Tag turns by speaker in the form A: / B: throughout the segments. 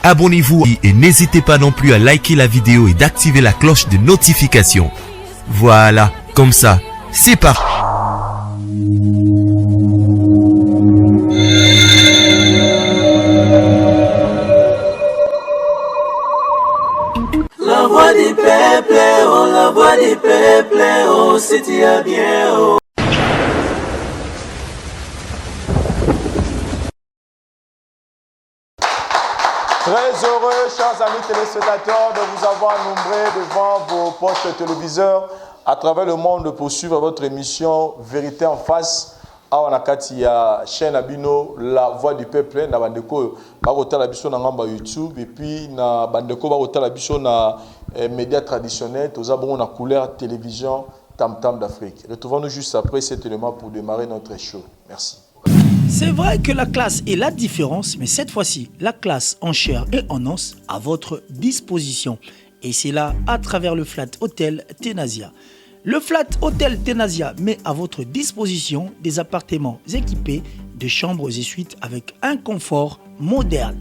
A: abonnez-vous et n'hésitez pas non plus à liker la vidéo et d'activer la cloche de notification. Voilà, comme ça, c'est parti.
B: La voix du peuple, oh, la voix du peuple, oh, c'était bien, oh.
C: Très heureux, chers amis téléspectateurs, de vous avoir nombreux devant vos postes téléviseurs à travers le monde pour suivre votre émission Vérité en face. Il y a chaîne Abino, La Voix du Peuple, na bandeko bakota la biso na ngamba YouTube et puis na bandeko bakota la biso na médias traditionnels, tous abons na couleur télévision Tam Tam d'Afrique. Retrouvons-nous juste après cet élément pour démarrer notre show. Merci.
D: C'est vrai que la classe est la différence, mais cette fois-ci, la classe en chair et en os à votre disposition. Et c'est là à travers le Flat Hotel Tenasia. Le Flat Hotel Tenasia met à votre disposition des appartements équipés de chambres et suites avec un confort moderne.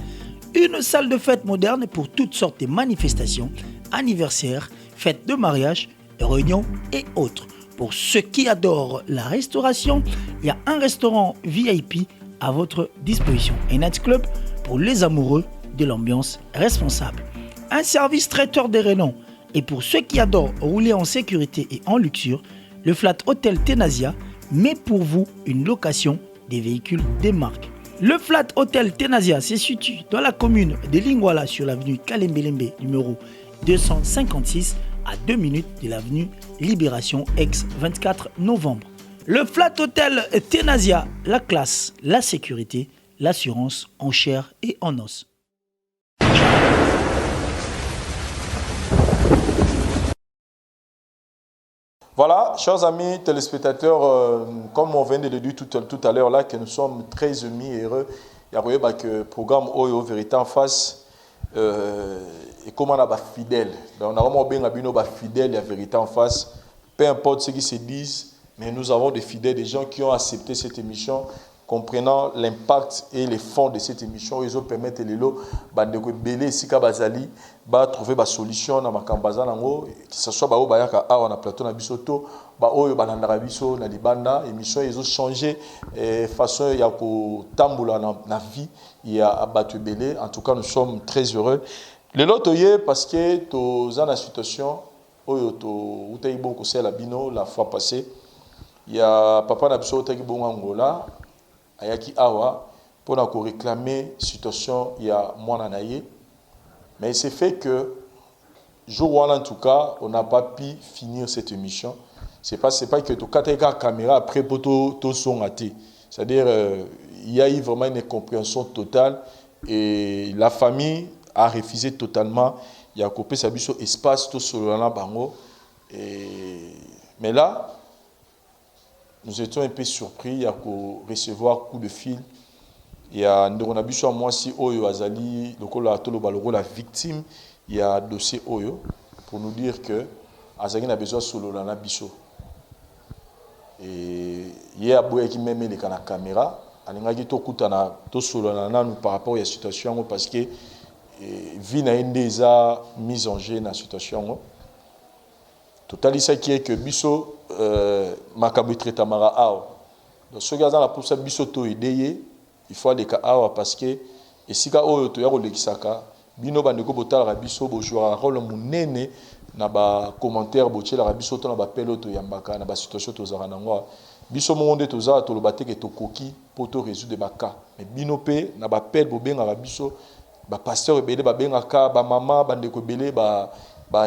D: Une salle de fête moderne pour toutes sortes de manifestations, anniversaires, fêtes de mariage, réunions et autres. Pour ceux qui adorent la restauration, il y a un restaurant VIP à votre disposition. Un nightclub pour les amoureux de l'ambiance responsable. Un service traiteur de renom. Et pour ceux qui adorent rouler en sécurité et en luxure, le Flat Hotel Tenasia met pour vous une location des véhicules des marques. Le Flat Hotel Tenasia se situe dans la commune de Lingwala sur l'avenue Kalembelembe numéro 256 à 2 minutes de l'avenue Libération ex-24 novembre. Le Flat Hotel Tenasia, la classe, la sécurité, l'assurance en chair et en os.
C: Voilà, chers amis téléspectateurs, comme on vient de le dire tout à l'heure là, que nous sommes très émus et heureux. Il y a le programme Oyo Vérité en face. Et comment on a fidèle. On a vraiment bien fidèle et la vérité en face. Peu importe ce qu'ils se disent, mais nous avons des fidèles, des gens qui ont accepté cette émission, comprenant l'impact et les fonds de cette émission. Ils ont permis de les belé sika bazali ba trouver ba solution na makambaza nango, que ce soit ba o bayaka a na plateau na bisoto, ba oyo banandaka biso na libanda émission ils ont changé façon ya ko tamboula na vie ya batu belé. En tout cas, nous sommes très heureux. Le lot parce que tu as une situation où tu as eu beaucoup de bino la fois passée. Il y a papa Nabso qui a eu beaucoup Angola, ayaki awa pour réclamer la situation il y a moins d'années. Mais c'est fait que jour en tout cas, on n'a pas pu finir cette émission. C'est pas que tu as la caméra après pour ton son raté. C'est-à-dire il y a eu vraiment une incompréhension totale et la famille a refusé totalement. Il y a coupé sa biso espace tout sur le bango. Mais là, nous étions un peu surpris. Il y a recevoir coup de fil. Il y a Ndoronabiso à moi si Oyo Azali, la victime. Il y a dossier Oyo pour nous dire que Azali a besoin de solo la biso. Et il y a Boya qui même les caméra. Alingaki to kutana to solo na nous par rapport à la situation parce que vie na déjà mise en jeu dans la situation. Total ça qui est que biso makabu traita mara ao. Donc ce gars là pour ça biso to idée, il faut aller ka ao parce que et si ka oyo to ya kolekisaka bino bandeko botala biso bo jouer rôle munene na ba commentaire botiela biso to na ba peloto yambaka na ba situation to zara nango. Biso monde to za to lobate ke to koki pour to résoudre ba cas. Mais bino pe na ba pel bo benga biso ba pasteur ebele ba bengaka ba mama bandeko ebele ba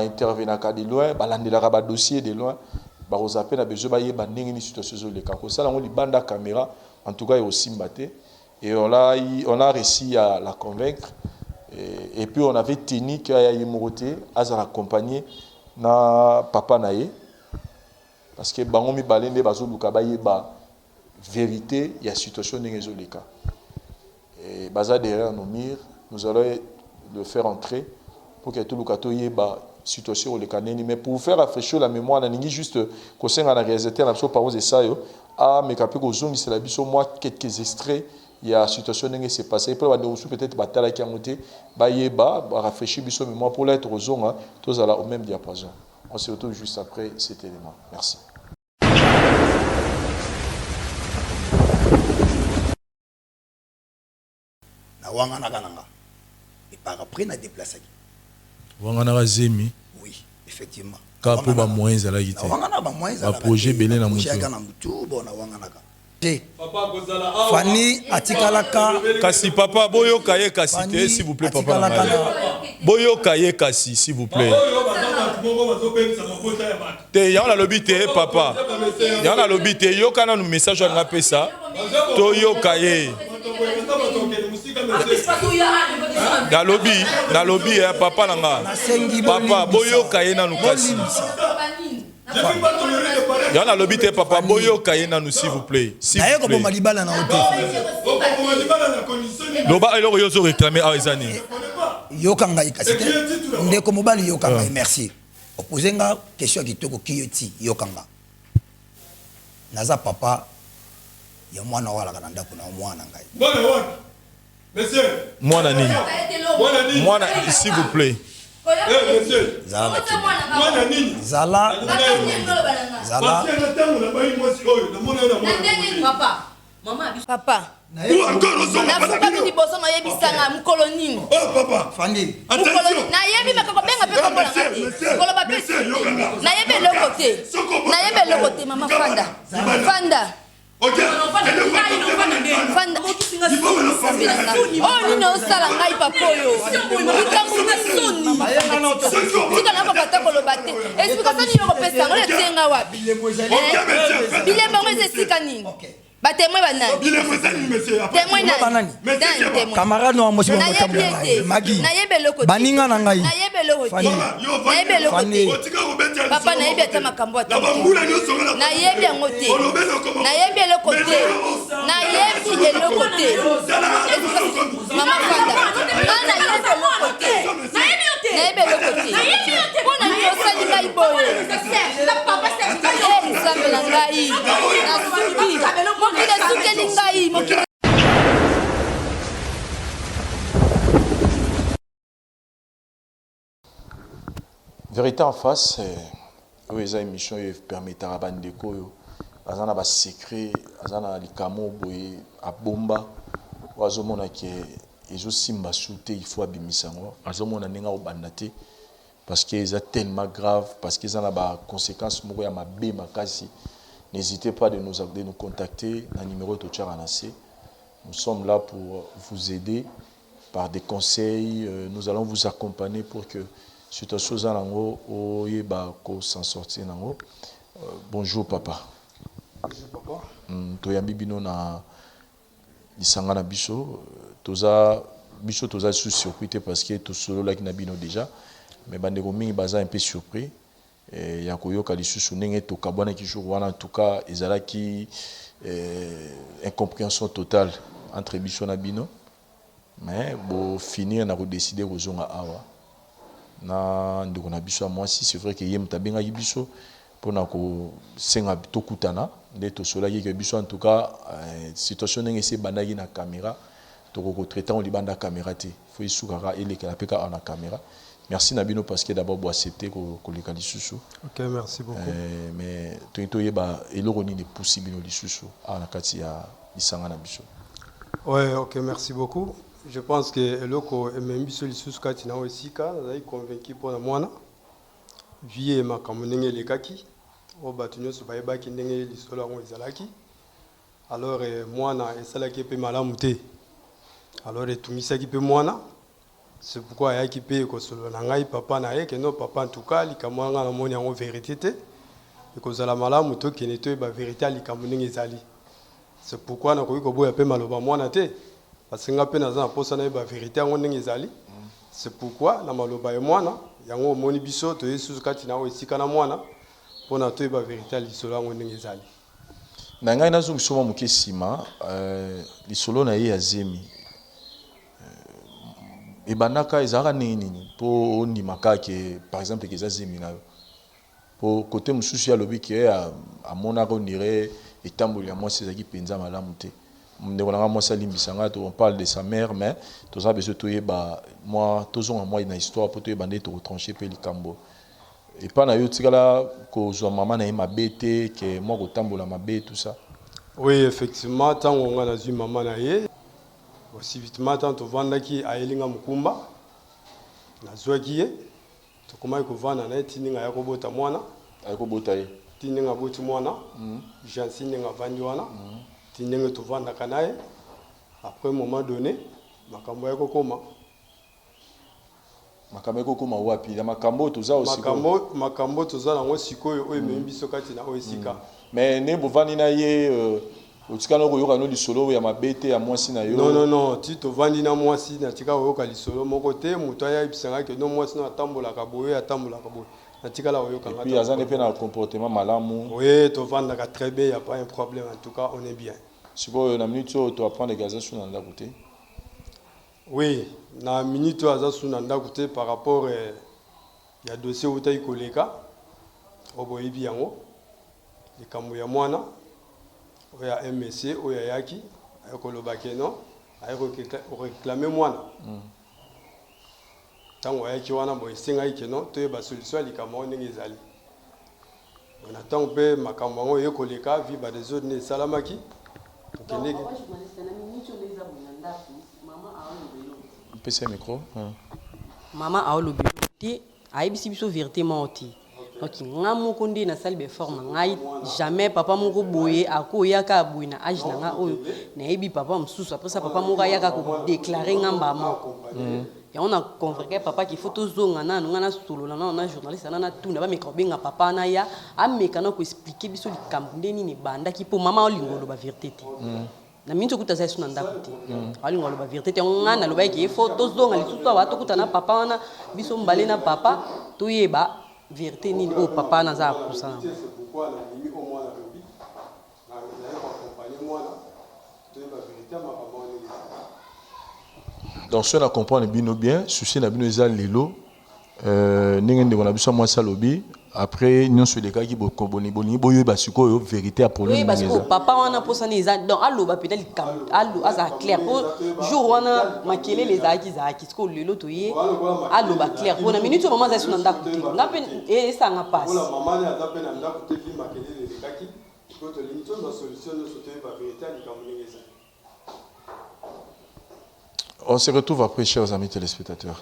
C: intervenaka de loin ba landelaka ba dossier de loin ba rosape na besoin ba yeba ndenge ni situation zo leka ko sala ngo libanda caméra en tout cas aussi mbaté et on a réussi à la convaincre et puis on avait tenu qu'il y a Yemoroté à accompagner na papa naé parce que bango mi balende bazo luka ba yeba vérité il y a situation ndenge zo leka et baza derrière nos murs. Nous allons le faire entrer pour que tout le monde ait une situation au Lekaneni. Mais pour vous faire rafraîchir la mémoire, on a juste que c'est un réalisateur, on a parlé de ça. Ah, mais quand on a c'est la biso moi quelques extraits il y a situation qui s'est passée. Et puis, peut-être batala qui a monté, bah rafraîchir biso mémoire pour l'être aux zones, tous à la au même diapason. On se retrouve juste après cet élément. Merci.
E: Na wangana kananga. Et par après na déplacé.
F: Wangana zemi.
E: Oui, effectivement.
F: Kapo ba moyens à la guitare.
E: Wangana ba moyens à la.
F: Projet belé na
E: mutu. Projet na mutu bona wangana ka. Fanny atikalaka
C: kasi papa boyo kaye kasi te s'il vous plaît papa boyo kaye kasi s'il vous plaît te ya on a lobby te papa ya on a lobby te yo kana nous message on a fait ça to yo kaye na lobby papa nanga papa boyo kaye na nous kasi il y a lobby te papa boyo kayena nous s'il vous plaît.
E: D'ailleurs comme malibala na hotel.
C: Loba eloko yo zo réclamer a ezani.
E: Yo kanga ikasite. Ndeko mobali yo kanga merci. Opozenga question kitoko kiyoti yo kanga. Naza papa ya mwana wala kana ndako na mwana ngai.
C: Mwana wapi? Monsieur. Mwana nini? Mwana s'il vous plaît.
E: Zala
G: papa nafuka liboso nayebisanga mokolo nini nayebi bakakobenga mpe kombolanga te koloba mpe nayebi eloko te mama fanda oh nini osala ngai papa oyo tika na papa ta koloba te explication nini okopesa ngo letenga wapi bilemba ngo eza esika nini batémoin banani témoin nani
E: camarade no mosi magi baninga na ngai
G: papa nayebi ata makambo ata nayebi yango te nayebi eloko te mama fanda nayebi eloko te mpona nini osali ngai boye nzambe na ngai nasuki mokili esukeli ngai mokili.
C: Vérité en face, oui, les émissions permettent à Bandeko, à ba secret, à likamo boye à bomba, à zomona qui est aussi mbasouté, il faut abimisango, à zomona nenga au bandate, parce que c'est tellement grave, parce que ça a des conséquences, moya ma bé ma kasi. N'hésitez pas de nous contacter, dans le numéro de Tcharanase. Nous sommes là pour vous aider par des conseils. Nous allons vous accompagner pour que cette chose s'en sortir. Bonjour papa.
E: Bonjour papa.
C: Toyambi bino na lisanga na biso. Toza sous surpris parce que tout solo là qui na bino déjà. Mais bandeko mingi baza un peu surpris. Ya koyoka lisusu ndenge tokabwana kijuru wana en tout cas ezalaki incompréhension totale entre biso na bino mais bo finir na redécider kozonga awa na ndeko na biso moi si c'est vrai que yem tabenga biso pona ko senga tokutana nde tosolaki ke biso en tout cas situation ndenge se bandaki na caméra toko traiter on libanda caméra te faut isukaka elekela peka na caméra. Merci Nabino parce que d'abord vous acceptez que les Kalissusu.
H: Ok, merci beaucoup.
C: Mais tout est bas et l'oroni n'est possible au Lissusu à la Katia Isanga Nabiso.
H: Ouais, ok, merci beaucoup. Je pense que l'oko et même biso Lissusu Katina aussi ka, là convaincu pour la moana. Vie ma kamunenge les kaki. Au batunyo se baïba qui nenge l'histoire on izalaki. Alors moana et ça là qui peut malamute. Alors et tout misa qui peut moana. C'est pourquoi il y a qui paye que solo nangai papa na ye que non papa en tout cas likamwanga na moni en vérité te et que za la malamu to qui neto ba vérité likamuninga ezali. C'est pourquoi na ko boya pe maloba mwana te parce que ngape na za posa na ba vérité ngo ninga ezali. C'est pourquoi na maloba e mwana yango moni biso to Yesu kati na o esika na mwana pona to ba vérité lisolo ngo ninga ezali.
C: Na ngai nazo kusoma mukesima lisolo na ye azemi. Et banaka ezara nini pour ndimaka que par exemple que zazemi na pour côté mususu ya lobi que a monaka on dirait etamboli ya moi c'est qui penza malamu te on parle de sa mère, mais tout ça, moi, tout moi, une histoire pour te bander, te retrancher pour les cambo. Et pas na yo tigala ko zo maman na ma bête que moi ko tambola ma bête tout ça.
H: Oui, effectivement, tant on a eu maman na ye, aussi vite tant to vanda ki ayelinga mukumba. Na zo ki ye, to comment ko vanda na tininga ya ko bota mwana,
C: ay ko bota ye.
H: Tininga boti mwana, jansi ninga vandi wana. Tininga to vanda kanaye. Après un moment donné, makambo ya ko koma.
C: Makambo ko koma wapi? La makambo to za aussi.
H: Makambo to za na ngo sikoyo o emembi sokati na o esika.
C: Mais ne bovani na ye otika no koyoka no lisolo ya mabete ya mwasi na yo.
H: Non, ti to vandi na mwasi na tika oyoka lisolo moko te muto ya ibisanga ke no mwasi na tambola kaboye atambola kaboye. Na tika la oyoka ngata.
C: Puis azane pe na comportement malamu.
H: Oui, to vanda ka très bien, il y a pas un problème en tout cas, on est bien.
C: Siko na minute to apprendre les gazes sur nanda côté.
H: Oui, na minute aza sur nanda côté par rapport il y a dossier où tayi koleka oboyibi yango. Likambo ya mwana oya MSC oya yaki ayokoloba keno ayoko réclamer mwana tango ayaki wana bo esenga keno toyeba solution likambo ndenge ezali on attend pe makambo ngo yekoleka vi ba des autres ne salamaki okendeki
C: PC micro
I: maman aolobi ti ayebisi biso vérité moti. Donc, nga moko nde na salle be forme ngai jamais papa moko boye akoyaka boye na age na nga oyo na yebi papa msusu après ça papa moko ayaka ko déclarer nga mbama et on a convoqué papa qui faut tozonga na nga solo na journaliste na tuna ba microbenga papa na ya ameka na ko expliquer biso likambo ndeni ni banda ki po mama olingolo ba vérité te na minto kuta za suna ndako te olingolo ba vérité te nga na loba ki faut tozonga lisusu wa to kuta na papa wana biso mbale na papa toyeba vérité ni au papa naza akusa.
C: Donc si on comprend bien, souci na bino ezal lelo ningende wana biso moi salobi après nous sur les cas qui boni boyo basiko yo vérité à problème.
I: Oui parce que papa wana posa neza donc allo ba peut-être allo asa clair pour jour wana makele les aki zaki ko lelo to ye allo ba clair pour na minute maman za suna ndako te ngape e ça nga passe.
H: Voilà maman ya ta pena ndako te vi makele les aki ko to limito na solution no sote ba vérité likambo ngeza.
C: On se retrouve après, chers amis téléspectateurs.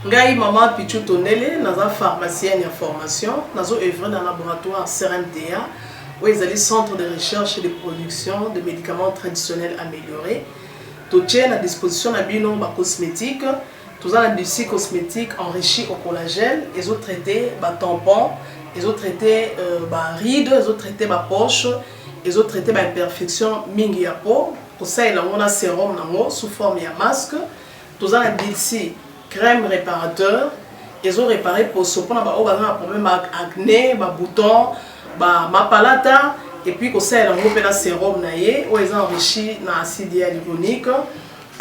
J: Ngai Maman Pichu Tonele, naza pharmacienne en formation, nazo œuvre dans le laboratoire CRMTA, où ils allaient centre de recherche et de production de médicaments traditionnels améliorés. Tout tient à disposition de bino ba cosmétiques, tout ça l'industrie cosmétique enrichie au collagène, ils ont traité ba tampons, ils ont traité ba rides, ils ont traité ba poche, ils ont traité ba imperfection mingi ya peau. Pour ça il a un sérum nango sous forme de masque. Tout ça l'industrie crème réparateur, ils ont réparé pour ce qu'on a un problème avec acné, boutons, mapalata, et puis qu'on sait un sérum naïe, où ils ont enrichi dans l'acide hyaluronique.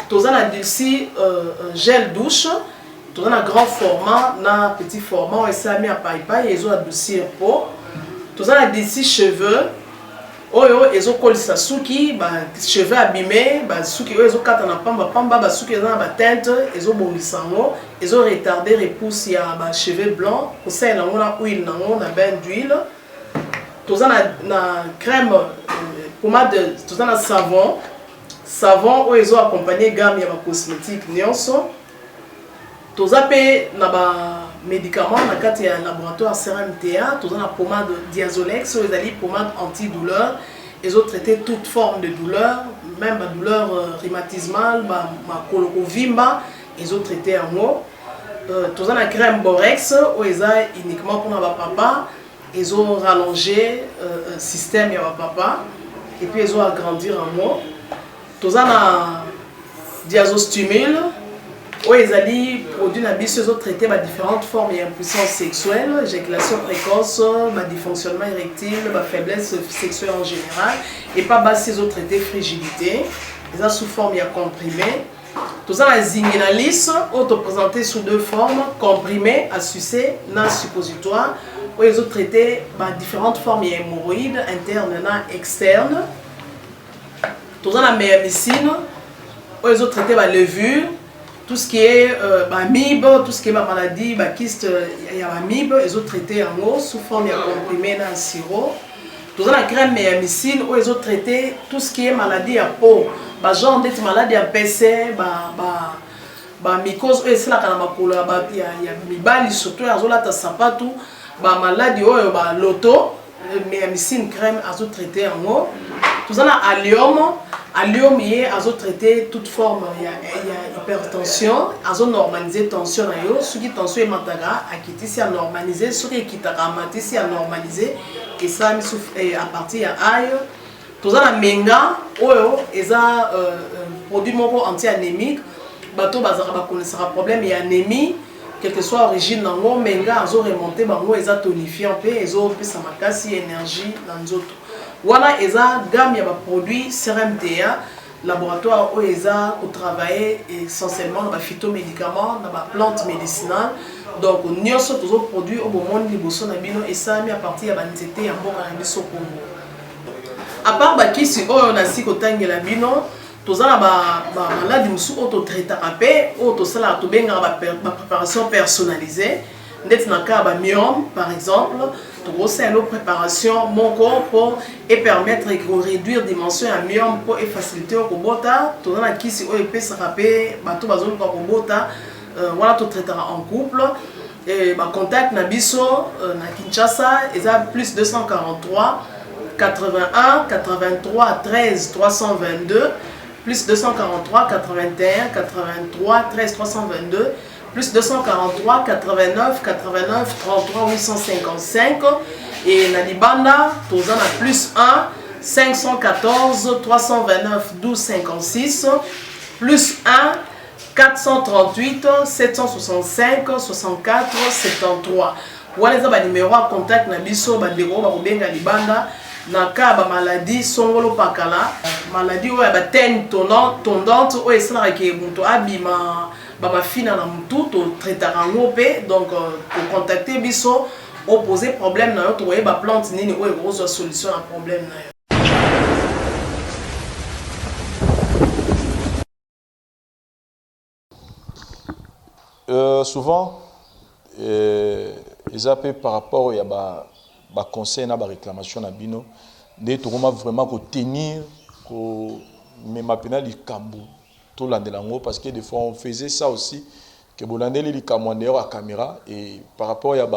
J: Tout ça a aussi gel douche, tout ça a grand format, dans petit format, et ça a mis à paille, ils ont adouci un pot. Tout ça a aussi cheveux. Oyo ezo kolisa suki ba cheveux abîmés ba suki oyo ezo kata na pamba ba suki eza na ba teinte ezo bongisango ezo retarder repousse ya ba cheveux blancs ko sala ngona huile nango na bain d'huile toza na crème pommade toza na savon oyo ezo accompagner gamme ya ba cosmétique nyonso toza pe na ba médicaments na kati ya laboratoire CRMTA, tout la pommade Diazolex, ils allaient pommade antidouleur, ils ont traité toute forme de douleur, même la douleur rhumatismale, ma colorovimba, ils ont traité en haut. Tout la crème Borex, où ils ont uniquement pour ma papa, ils ont rallongé le système ya papa, et puis ils ont agrandi en haut. Tout la Diazostimule, où ils allaient produire ils ont traité différentes formes d'impuissance sexuelle, éjaculation précoce, dysfonctionnement érectile, faiblesse sexuelle en général, et pas ils ont traité frigidité, ils ont sous forme comprimée. Tout ça, la zinguinalis, présenté sous deux formes, comprimé à sucer, dans suppositoire, où ils ont traité différentes formes d'hémorroïdes internes et externes. Tout ça, la meilleure médecine, où ils ont traité les levures, tout ce qui est amibe, tout ce qui est maladie, kyste, il y a amibe, ils ont traité en eau sous forme de comprimé dans le sirop. Tout ça, la crème meilleure médecine, où ils ont traité tout ce qui est maladie à peau, genre d'être maladie à PC, mycose, et c'est là qu'il y a mibali, surtout, il y a sapatu, maladie, l'auto, meilleure médecine crème, ils ont traité en eau. Tout ça, la allium, il y a traité toute forme, il y a hypertension, ils ont normalisé tension, ceux qui tension est mataga, qui est normalisé, ceux qui est ramati, à normalisé, et ça à partir de aïe. Tout ça, la menga, ils ont produit anti-anémique, bateau connaissera problème et anémie, quelle que soit l'origine, menga, ils ont remonté, ils ont tonifié un peu, ils ont plus de énergie dans les autres. Voilà, ils ont gamme de produits CRMTA, laboratoire où ils ont travaillé essentiellement dans les phytomédicaments, dans les plantes médicinales. Donc, nous avons tous les produits au moment où et ça mis à partir de l'anxiété et en bon Congo. À part que si on a si côté de la bino, tous les maladies qui sont autotraités, la préparation personnalisée, myome par exemple, c'est une préparation mon corps pour permettre de réduire la dimension à myome pour faciliter le robota. Tout le monde qui si on peut se rappeler, tout le monde voilà tout traitera en couple. Et contact Nabiso na Kinshasa, ils ont plus 243 81 83 13 322 plus 243 81 83 13 322 plus 243 89 89 33 855 et na Libanda tous en a plus 1 514 329 12 56 plus 1 438 765 64 73. Voilà les numéros à contact na biso bandeko ba kobenga Libanda na ka ba maladie songolo pakala maladie oya ba tene tondante o esala ke muto abima ba fina na mutu to traitera ngope donc pour contacter biso opposer problème na yo to ba plante nini o grosse solution à problème na yo.
C: Souvent, ils appellent par rapport à conseil et à réclamation à Bino, ils doivent vraiment tenir même appel les cambou tout l'andelango parce que des fois on faisait ça aussi que bolande les camondeurs à caméra et par rapport à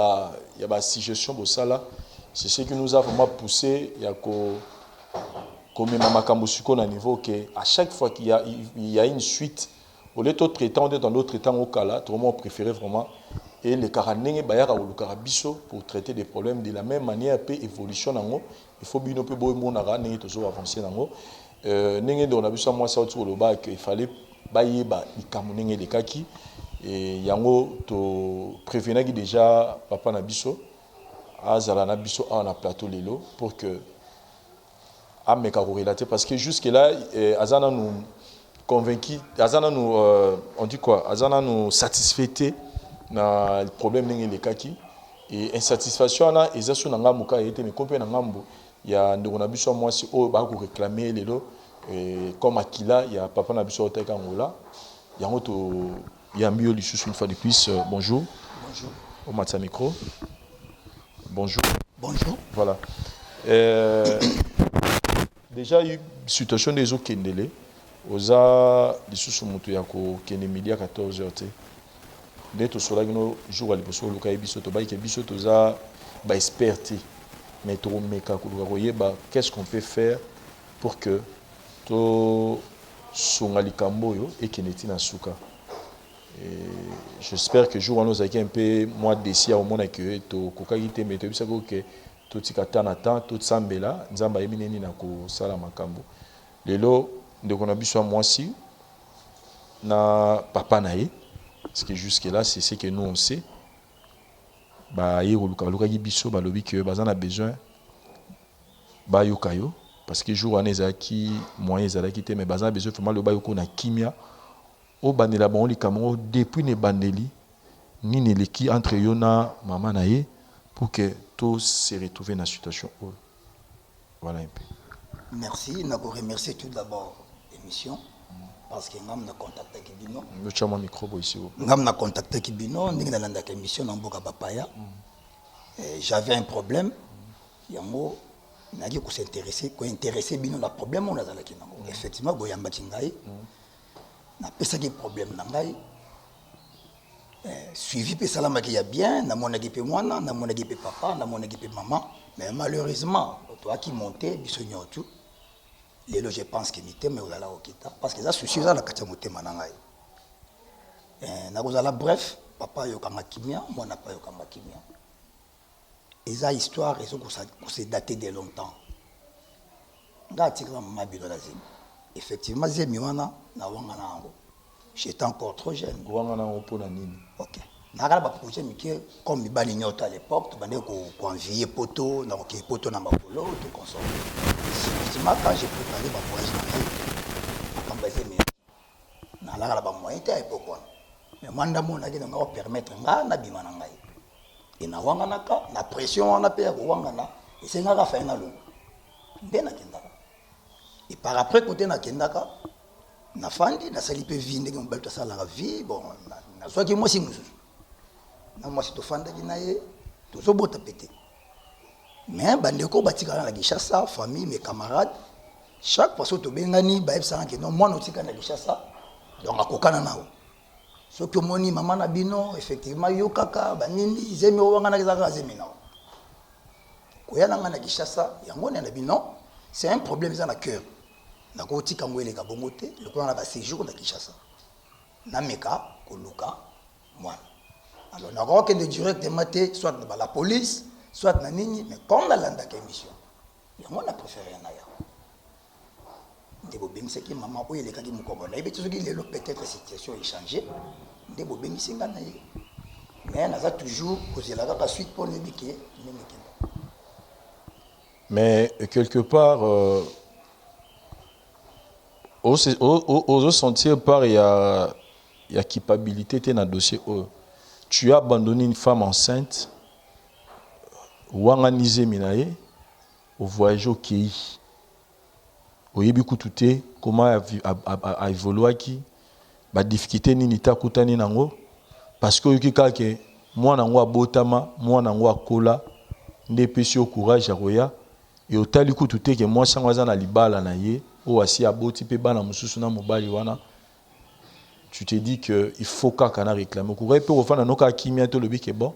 C: la suggestion de ça là, c'est ce qui nous a vraiment poussé il y a comme même cambo suko na niveau que à chaque fois qu'il y a une suite au lieu de traitant dans l'autre traitant au cas là, tout le monde préférait vraiment et les caranenge bayara ou le carabiso pour traiter des problèmes de la même manière peu évolution nango il faut bien peu boy monara n'est toujours avancer nango nenge dans la biso moi ça autour le bas qu'il fallait bailler ba ikamunenge les kaki et yango to prévenir déjà papa na biso azala na biso a na plateau lelo pour que a me relater parce que jusque là azana nous convaincu azana nous on dit quoi azana nous satisfait na problème nenge les kaki et insatisfaction na ezasu na ngamu ka été mais compé na ngambo ya ndeko na biso moi si o ba ko réclamer lelo comme Akila il y a papa na biso oteka ngola yango to ya mieux lisusu une fois de plus bonjour bonjour au matza micro bonjour
E: bonjour
C: voilà déjà eu situation des autres kendele oza lisusu mutu ya ko kende midi à 14h dès tout cela nous jour à l'époque le cas biso to ba ke biso to za ba experti mais to meka ko ba qu'est-ce qu'on peut faire pour que to songa likambo yo et keneti na suka et j'espère que jour nous avec un peu moi d'ici au monde que to kokagite mais to bisa ko que to tikata na temps to sambela nzamba yemineni na ko sala makambo lelo ndeko na biso moi si na papa nae parce que jusque là c'est ce que nous on sait ba yero luka biso ba lobi que bazana besoin ba yokayo parce que jour aneza qui moyen ezalaki te mais bazana besoin vraiment le ba yoko na kimia o bandela bon li kamo depuis ne bandeli ni ne leki entre yona mama nae pour que tous se retrouvent dans la situation. Voilà un peu.
E: Merci. Je vous remercie tout d'abord l'émission. Parce que nous avons contacté avec Bino.
C: Nous avons un micro ici.
E: Nous avons contacté avec Bino. Nous avons contacté l'émission dans Boka Bapaya. J'avais un problème. Il y a un mot. Nous avons s'intéresser Bino le problème. Effectivement, il y a un problème. Nous avons un problème. Suivi par Salama qui a bien, dans mon équipe moi, dans mon équipe papa, dans mon équipe maman. Mais malheureusement, toi qui montais, tout. Lelo je pense que mité mais ozala okita parce que ça souci ça la katia motema na ngai. Na kozala bref, papa yokanga kimia, moi na pas yokanga kimia. Et ça histoire ils ont se daté de longtemps. Nga tikra mama bilo lazim. Effectivement, zemi wana na wanga na ngo. J'étais encore trop jeune.
C: Wanga na ngo pona nini?
E: OK. Nakala ba projet mike comme mibali nyota à l'époque, tu bandé ko envier poto, na ko poto na makolo, tout consommer. Quand j'ai préparé ma voyage, je suis allé à l'époque. Mais moi, je vais permettre de et na pression on a payé et c'est nga fait na longo ndena kendaka et par après côté na kendaka na fandi na sali pe vie ndenge mbalto sala la vie bon na soit que moi si mususu na moi si to fanda kinaye to so bota pété. Mais bandeko batika na Kinshasa, famille, mes camarades, chaque fois que tu bengani, baeb ça que non moi notika na Kinshasa, donc akokana nao. So que moni maman na bino effectivement yo kaka banini zemi wanga na zaka zemi nao. Koya na na Kinshasa, yango na bino, c'est un problème ça na cœur. Na ko tika ngwele ka bongote, le ko na ba séjour na Kinshasa. Na meka koluka moi. Alors na ko que directement soit la police soit na nini mais comme la landa ka émission yango na préféré na ya ndebo bengise ki maman oyo le kaki mukongo na yebi tsoki lelo peut-être situation est changée ndebo bengise nga na ye mais na za toujours kozela ka suite pour ne biki
C: mais quelque part aux sentir par il y a culpabilité dans le dossier tu as abandonné une femme enceinte wanganize minaye au voyage au Kei oyebi kutute comment a évolué qui ba difficulté nini ta kutani nango parce que yoki kake mwana ngo abotama mwana ngo akola nde pesi au courage ya roya et otali kutute ke moi sango za na libala na ye o asi aboti pe bana mususu na mobali wana tu te dis que il faut kaka na réclamer ko pe ofana no ka kimia to lobi ke bon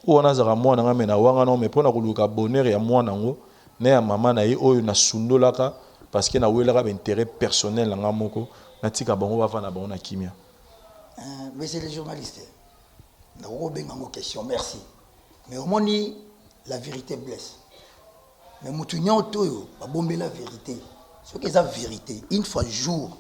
C: ou on a zara moi na mena wanga no mais pona kuluka bonheur ya moi nango na ya mama na ye oyo na sundolaka parce que na welaka ba intérêt personnel nga moko na tika bango ba fana bango na kimia.
E: Monsieur le journaliste, na ko benga ngo question merci mais au moins la vérité blesse mais mutu nyoto yo ba bomber la vérité ce que ça vérité une fois jour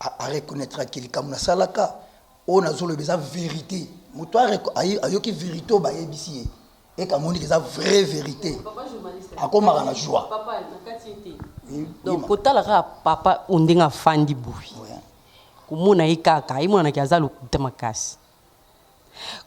E: à reconnaître quelqu'un na salaka on a zolo beza vérité mutu ayoki vérité ba yebisi et ka moni que ça vraie vérité akoma na joie
I: papa na kati donc kotala papa ondenga fandi bui kumona ikaka imona kiazalo kutemakasi.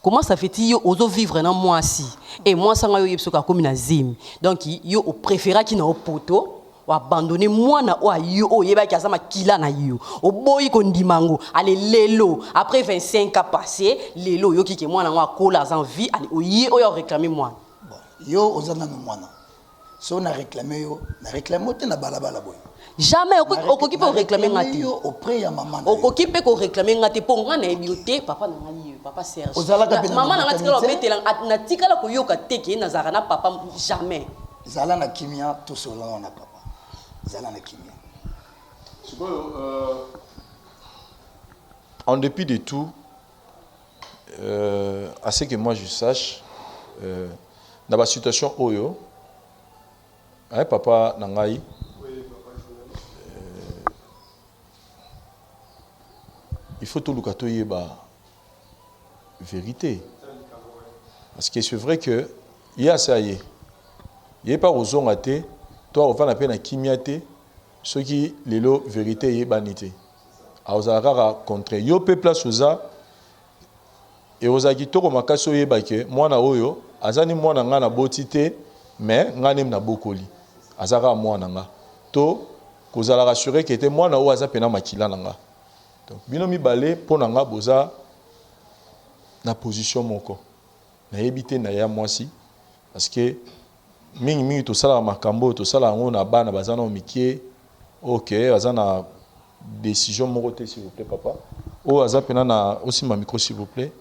I: Comment ça fait-il yo ozo vivre dans moi si et moi sanga yo yebsoka comme na zimi donc yo au préféra qui na au poto ou abandonner moi na o yo o yeba ki azama kila na yo o boyi ko ndimango ale lelo après 25 ans passés lelo yo ki ke moi na wa kola en vie ale o ye o yo réclamer moi
E: bon yo ozana no mwana so na réclamer yo na réclamer te na balabala boy
I: jamais okoki pe réclamer ngati
E: auprès ya maman
I: okoki pe ko réclamer ngati po ngana ebioté papa na ngai papa Serge maman na ngati ko betela na tikala ko yoka teke na zara na papa jamais
E: zala na kimia to solo na papa zala na kimia
C: en dépit de tout à ce que moi je sache dans la situation oyo hein papa na ngai il faut tout le cas vérité parce que c'est vrai que il y a ça y est pas aux ongaté toi on va la peine à kimiaté ce qui les lots vérité y banité à aux arara contre yo pe place oza et aux agito ko makaso ye ba ke moi na oyo azani mwana nga na botité mais nga nem na bokoli azaka mwana nga to kozala rassurer que était mwana o aza pena makila nga donc bino mibale pona nga boza na position moko na yebité na ya mwasi parce que mingi to sala makambo to sala ngo na bana bazana mikie OK bazana décision moko te s'il vous plaît papa o aza pena na aussi ma micro s'il vous plaît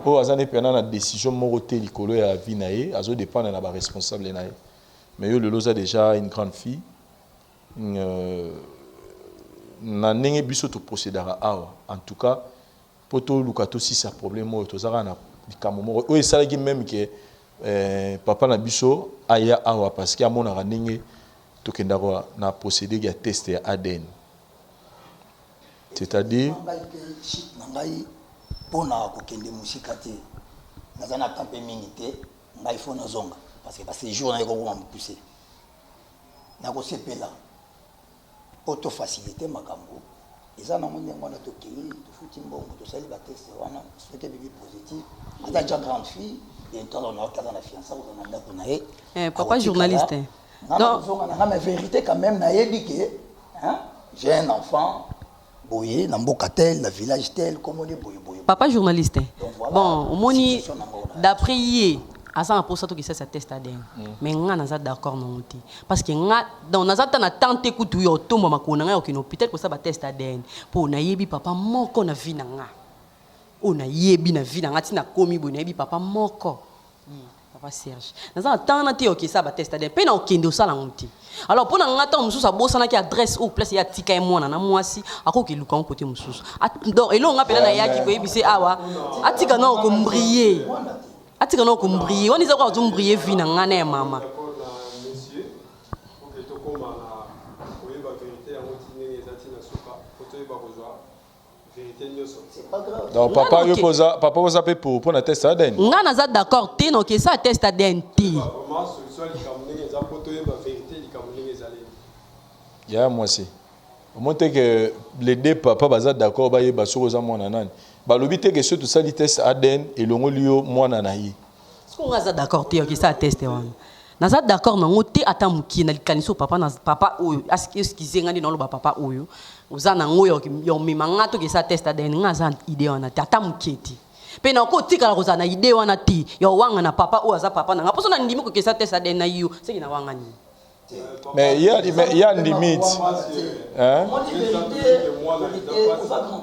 C: o azane pena na décision moko te likolo ya vie na ye azo dépendre na ba responsable na ye mais yo le loza déjà une grande fille na ndenge biso to procédera awa en tout cas poto lukato si ça problème o to zaka na likambo moko o esalaki même que papa na biso aya awa parce que amona ka ndenge to kenda ko na procédé ya test ya ADN c'est-à-dire
E: ngai pona ko kende musika te nazana tampe mingi te ngai fo na zonga parce que ces jours na ko ko m'pousser na ko sepela auto facilité makambo eza na monde ngwana to kiri to futi mbongo to sali ba test wana soki bibi positif ata ja grande fille bientôt on a okala na fiança on a ndako na ye
I: papa journaliste
E: donc on a la vérité quand même na yebi que hein j'ai un enfant boyé na mboka tel na village tel comme on est boyé
I: papa journaliste bon omoni d'après hier à ça pour ça que ça test ADN mais nga naza d'accord non ti parce que nga dans naza ta na tante kutu yo tomba makona nga okino peut-être que ça ba test ADN pour na yebi papa moko na vie na nga o na yebi na vie na nga ti na komi bo na yebi papa moko papa Serge naza tana ti OK ça ba test ADN pe na okende o sala nti alors pour nga ta mususu abosana ki adresse ou place ya tika e mwana na mwasi akoki luka on côté mususu donc elo nga pela na yaki ko yebise awa atika na ko mbrier atika na ko mbrier on iza ko zo mbrier vie na nga na mama
C: donc papa yo posa papa posa pe pour na test ADN
I: nga naza d'accord te no ke ça test ADN te
C: ya moi aussi au moins que les deux papa baza d'accord ba ye ba sokoza mwana nani ba lobi te que surtout ça li test ADN et longo lio mwana na yi
I: ko nga za d'accord te ke ça test wana naza d'accord nango te ata muki na likaniso papa na papa oyo excusez ngandi na lo ba papa oyo uza nango yo mimanga to ke ça test ADN nga za idée wana te ata muketi pe na ko tika la ko za na idée wana ti yo wanga na papa oyo za papa na nga poso na ndimi ko ke ça test ADN na yo c'est ki na wanga ni
C: mais il y a une limite hein
E: aux grande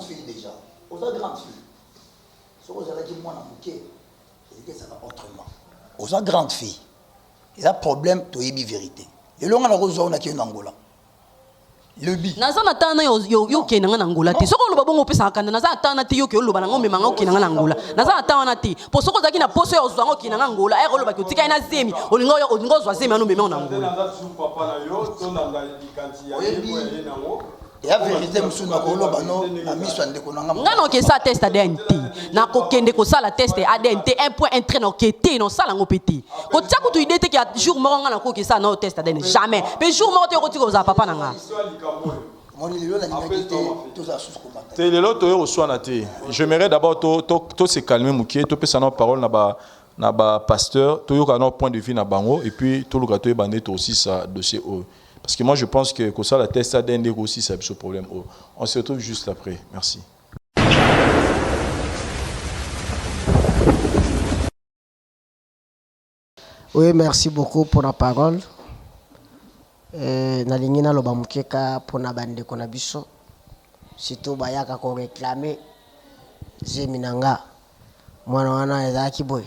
E: fille déjà aux grande fille ce que j'allais dire moi na muke et ça va autrement aux grande fille il y a problème to yebi vérité et longa na rozo na ki na Angola le bi
I: naza na tana yo kenanga na Angola te soko lo babongo pesa kanda naza tana te yo ke lo bana ngombe manga kenanga na Angola naza na tana te po soko zaki na poso yo zwango kenanga Angola e lo ba ki tika ina zemi olingo zwa zemi anu meme na Angola
E: et la vérité musu na ko lo bano na miso ande ko nanga
I: ngano ke sa test ADN te na ko kende ko sala test ADN te 1.1 no ke te no sala ngopeti ko tia ko tu idée te ki jour moko ngana ko ke sa no test ADN jamais mais jour moko te ko tiko za papa nanga
C: j'aimerais d'abord to se calmer mukie to pesa na parole na ba pasteur to yoka na point de vue na bango et puis to lukato e bandé to aussi ça dossier o parce que moi je pense que ça la test ADN aussi c'est ce problème o on se retrouve juste après merci.
K: Oui, merci beaucoup pour la parole. Nalingi na loba mukeka pona bande kona biso surtout bayaka ko réclamer zeminanga mwana wana ezaki boy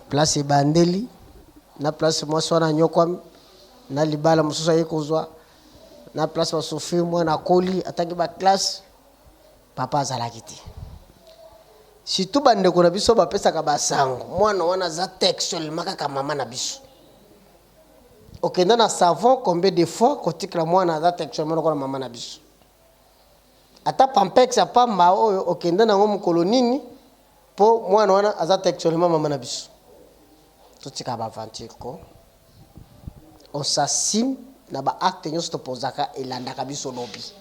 K: place bandeli na place moi sona nyokwa na libala mususa yekozwa na place ba Sophie mwana koli ataki ba classe papa azalaki te surtout bande kona biso ba pesa ka basango mwana wana za textuel makaka mama na biso okenda na savon combien de fois kotikla mwana za textuel mwana kona mama na biso ata pampex apamba oyo okenda nango mukolo nini po mwana wana aza textuel mama na biso totika ba aventure ko on s'assume na ba acte nyonso topozaka elandaka biso lobi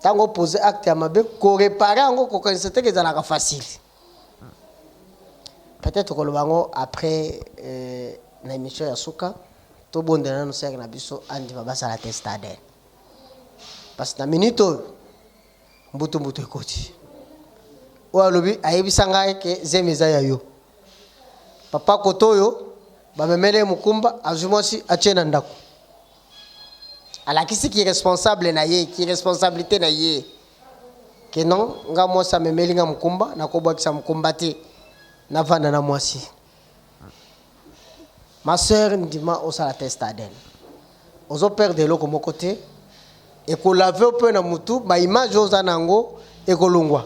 K: tango pose acte ya mabe ko réparer yango ko kanisa te ezalaka facile peut-être que le bango après na émission ya suka to bondana no sek na biso andi babasa la test ADN parce que na minute mbutu ekoti o alobi ayebisanga ke zemeza ya yo papa kotoyo bamemele mukumba azumosi achena ndako alakisi ki responsable na ye ki responsabilité na ye que non nga mosa memeli nga mukumba na kobakisa mukumba te na vanda na mwasi. Ma sœur ndima osala test ADN ozo perdre eloko moko te ekolave ope na mutu ba image oza nango ekolongwa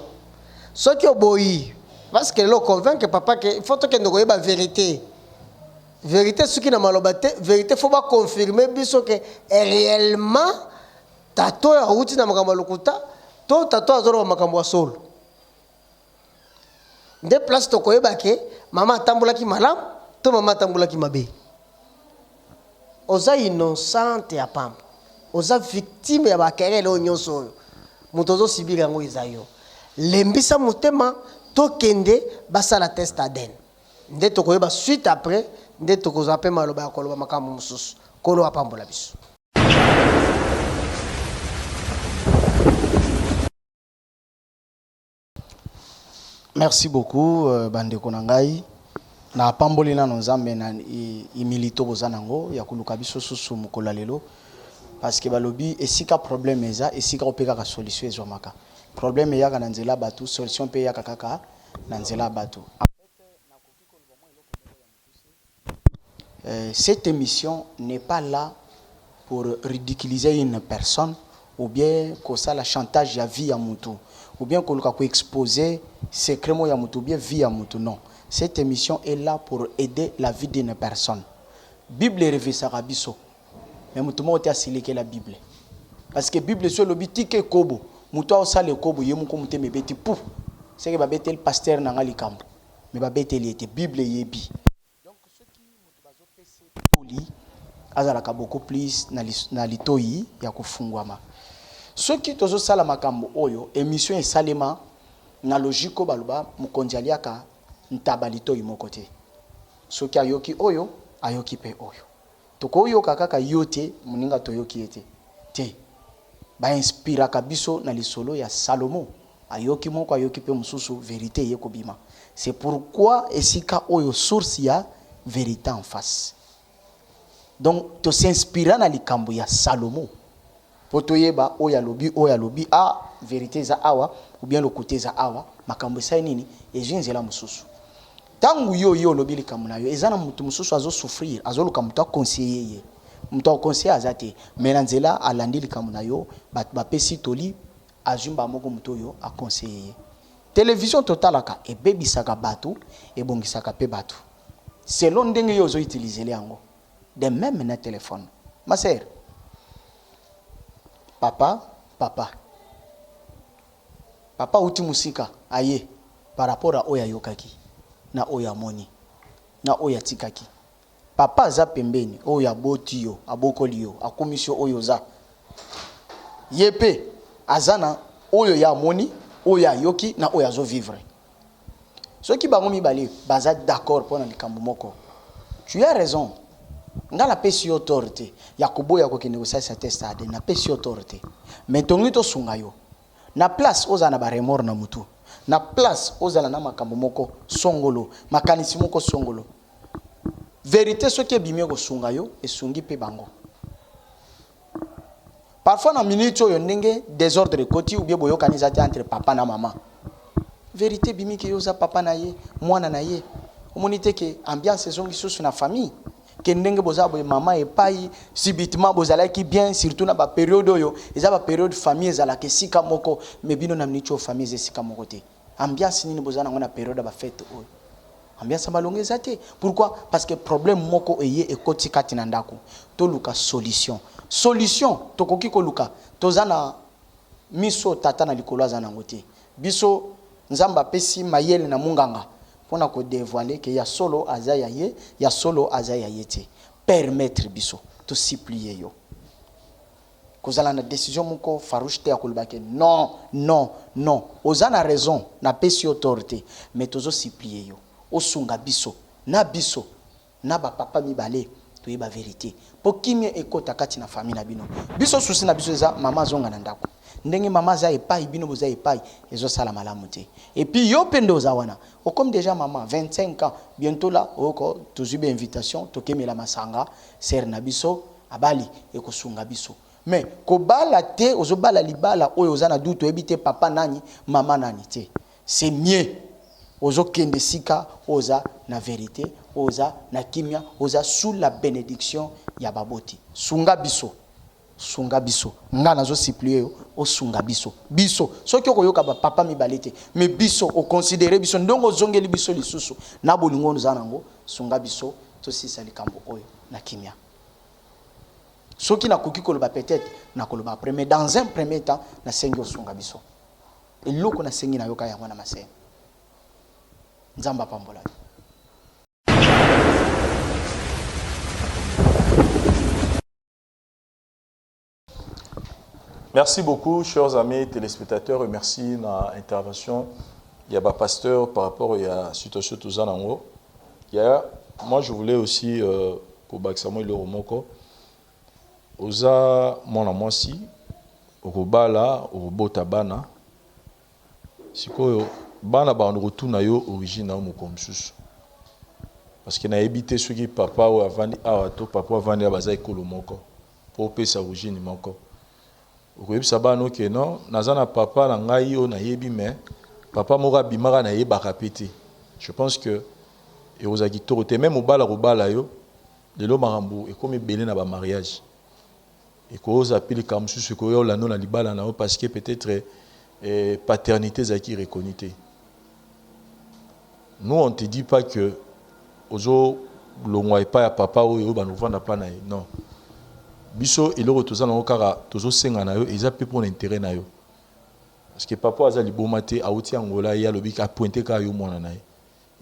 K: soki oboyi parce que le convainc papa que il faut que nous koyeba vérité soki na maloba te vérité faut ba confirmer biso que réellement tato ya uti na makambo lokuta to tato azoro makambo ya solo nde place to koyeba ke mama tambulaki malam to mama tambulaki mabe oza innocente ya pamba oza victime ya bakerele oyo nyonso oyo moto ozosibira yango eza yo lembisa motema tokende basala test ADN nde tokoyeba suite après nde tokozwa mpe maloba ya koloba makambo mosusu kolo apambola biso.
L: Merci beaucoup bandeko na ngai na pamboli na nzambe na imilito bozanango ya kuluka biso susu mukolo lelo parce que balobi esika problème eza esika opeka ka solution ezomaka problème yaka na nzela batu solution pe yaka kaka na nzela batu. Cette émission n'est pas là pour ridiculiser une personne ou bien que ça la chantage ya vie ya mutu ou bien qu'on ko exposer secret mo ya mutu ou bien vie ya mutu. Non, cette émission est là pour aider la vie d'une personne. Bible révèle ça rabiso mais mutu mo te asilike la Bible parce que Bible sur le bitike kobo mutu o sale kobo yemu ko muteme beti pou c'est que ba betel pasteur na ngali kambo mais ba betel était Bible yebi. Donc ceux qui mutu bazo pese toli azalaka beaucoup plus na litoyi ya kufungwama. Ceux qui tozo sala makambo oyo émission esalema na logique baluba mukonzi aliaka ntabalito imoko te. Soki ayoki oyo ayoki pe oyo. Toko oyo kaka yote muninga toyoki ete te. Ba inspira kabiso na lisolo ya Salomo ayoki moko ayoki pe mususu vérité yeko bima. C'est pourquoi esika oyo source ya vérité en face. Donc to s'inspira na likambo ya Salomo. Potoyeba oya lobi a vérité za awa ou bien le côté za awa makambo sa nini ejinzela mususu tangu yo lobi likambo na yo ezana mutu mususu azo souffrir azo luka mutu conseiller mutu conseiller azate melanzela alandi likambo na yo ba pesi toli azumba moko mutu yo a conseiller télévision totalaka e bebisaka batu e bongisaka pe batu selon ndenge yo zo utiliser yango de même na téléphone ma sœur. Papa uti musika aye par rapport à oya yokaki na oya moni na oya tikaki papa za pembeni oya botiyo abokoliyo akomisio oyo za yepe azana oyo ya moni oya yoki na oya zo vivre ceux qui bango mibali baza d'accord pour na likambo moko tu as raison. Ngala pesi autorité yakobo ya ko négocier sa test ADN na pesi autorité mais tongi to sungayo na place ozana ba remor na mutu na place ozala na makambo moko songolo makanisi moko songolo vérité ce qui bimé ko sungayo esungi pe bango parfois na minute oyo ndenge désordre de côté ou bien boyo kanisa entre papa na maman vérité bimi ki yoza papa na ye mwana na ye omonite ke ambiance zongi susu na famille que ndenge boza boye mama et pai subitement bozala ki bien surtout na ba période oyo eza ba période famille ezala ke sika moko mais bino na mnicho famille ze sika moko te ambiance nini boza na période ba fête oyo ambiance balongeza te pourquoi parce que problème moko eye ekoti kati na ndako to luka solution tokoki ko luka tozana miso tata na likolo azana ngote biso nzamba pesi mayele na munganga pona ko dévoiler que ya solo azaya ye ya solo azaya yete permettre biso to supplier yo kozala na décision moko farouche te akoloba ke non ozana raison na pesi autorité mais tozo supplier yo osunga biso na biso na ba papa mibale to ba vérité po kimia ekota kati na famille na bino biso susi na biso eza mama zonga na ndako ndenge mama za epai bino boza epai ezo sala malamu te et puis yo pendo za wana o comme déjà maman 25 ans bientôt là oko tuzibe invitation tokemela masanga ser na biso abali ekosunga biso mais ko bala te ozo bala libala oyo ozana duto ebite papa nani mama nani te c'est mieux ozo kende sika oza na vérité oza na kimia oza sous la bénédiction ya baboti sunga biso nga nazo supplier o sunga biso soki okoyoka ba papa mibale te mais biso o considérer biso ndongo zongeli biso lisusu na bolingo nza nango sunga biso to sisa likambo oyo na kimia soki na koki koloba peut-être na koloba après mais dans un premier temps na sengi o sunga biso eloko na sengi na yoka yango na masene nzamba pambola.
C: Merci beaucoup, chers amis téléspectateurs, et merci de l'intervention. Il y a un pasteur par rapport à la situation de tout ça. Moi, je voulais aussi, pour Baxamo et le Romoko, Oza, mon ami aussi, au Robala, au Botabana, c'est quoi, Bana ba on retourne à yo origine à Mokomsus. Parce qu'il a habité ceux qui papa ou avant to papa avant à baza Kolomoko pour payer sa origine moko. Au ça no que non, nazana papa na ngai o na yebi mais papa mora bimara na yeba répéter. Je pense que et aux agitoroté même au bala yo de lo marambo et comme belé na ba mariage. Et ko oza pili comme ce ko yo la non na libala na parce que peut-être paternité zaki reconnaître. Nous, on ne te dit pas que ozo longwa pas à papa ou yoba nous vendre pas naï. Non. Biso il est tout ça dans le cas tozo senga na yo ils appellent pour l'intérêt na yo. Parce que papa aza libomate auti angola ya lobi ka pointer ka yo mona naï.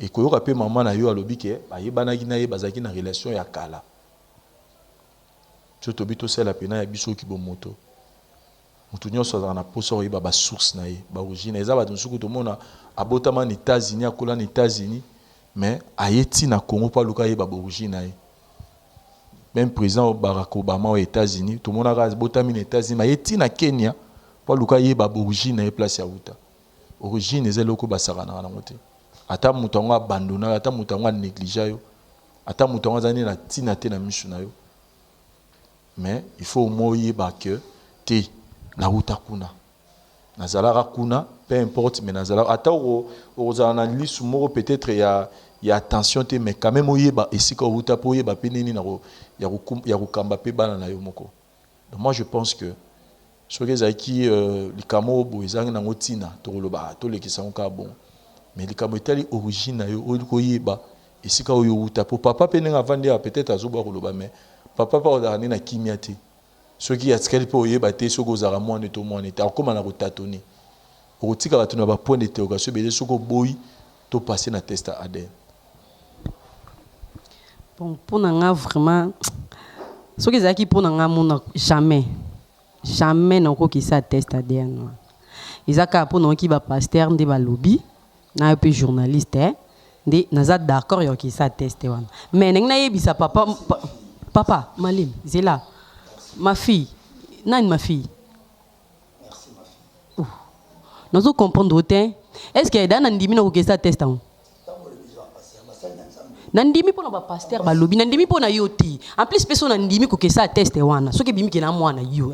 C: Et ko yo rappelle maman na yo a lobi ke ba yebana ki na ye bazaki na relation ya kala. Tu to bito sela pena ya biso ki bomoto. Mutu nyonso na poso yeba ba source na ye ba origine eza ba tunsuku to mona abotama aux États-Unis akola aux États-Unis mais ayeti na Congo pa luka yeba ba origine na ye même président Barack Obama aux États-Unis tout le monde a botami aux États-Unis mais ayeti na Kenya pa luka yeba ba origine na ye place ya uta origine eza loko basaka na ngote ata mutu ngo abandona ata mutu ngo négligé yo ata mutu ngo zani na tina te na mishu na yo mais il faut au moins yeba que te na uta kuna nazala kuna peu importe mais nazala ata aux analyses moro peut-être il y a attention te mais quand même oyeba esika uta po yeba penini na ya kukamba pe bana na yo moko. Donc moi je pense que ce que zaki likamo boizang na ngotina to loba to lekisa nka bon mais likamo etali origine na yo oyeba esika oyo uta po papa penenga vandia peut-être azoba loba mais papa pa odani na kimia te ceux qui atskel po oyeba te soko zara mwana to mwana te akoma na kotatoni otika ba tuna ba point d'interrogation bele soko boy to passer na test ADN.
I: Bon pour nga vraiment ce que zaki pour nga mona jamais na ko ki sa test ADN. Izaka pour non ki ba pasteur ndi ba lobby na pe journaliste ndi naza d'accord yo ki sa test wana. Mais na yebisa papa Malim zela ma fille, non ma fille.
E: Merci ma fille.
I: Nous allons comprendre autant. Est-ce qu'il y a dans Nandimi na kokesa test en? Nandimi pour na pasteur ba lobby, Nandimi pour na yoti. En plus personne Nandimi kokesa test wana. So ke bimi ke na mwana you,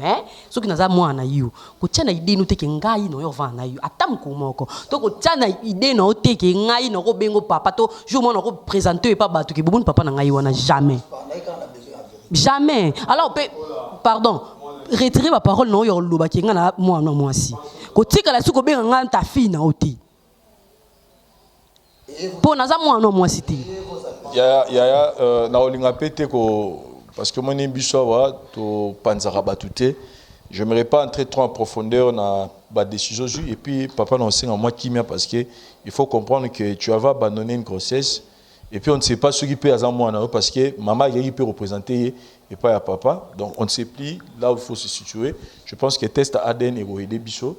I: so ke na za mwana you. Ko tshana ide no teke ngai no yo vana you. Atam ko moko. To ko tshana ide no teke ngai no ko bengo papa to jo mo no ko présenter pas ba to ke bubun papa na ngai wana jamais. Jamais. Alors pardon, retirer ma parole non yo loba ki ngana moi si. Ko tika la suko benga ngana ta fille na oti. Po na za moi si te.
C: Ya na olinga pete ko parce que mon biso wa to panzara batute. Je n'aimerais pas entrer trop en profondeur dans la décision et puis papa non c'est moi qui m'a parce que il faut comprendre que tu avais abandonné une grossesse. Et puis on ne sait pas ce qui peut avoir moi parce que maman il peut représenter et pas à papa. Donc on ne sait plus là où il faut se situer. Je pense que test ADN est aider bicho.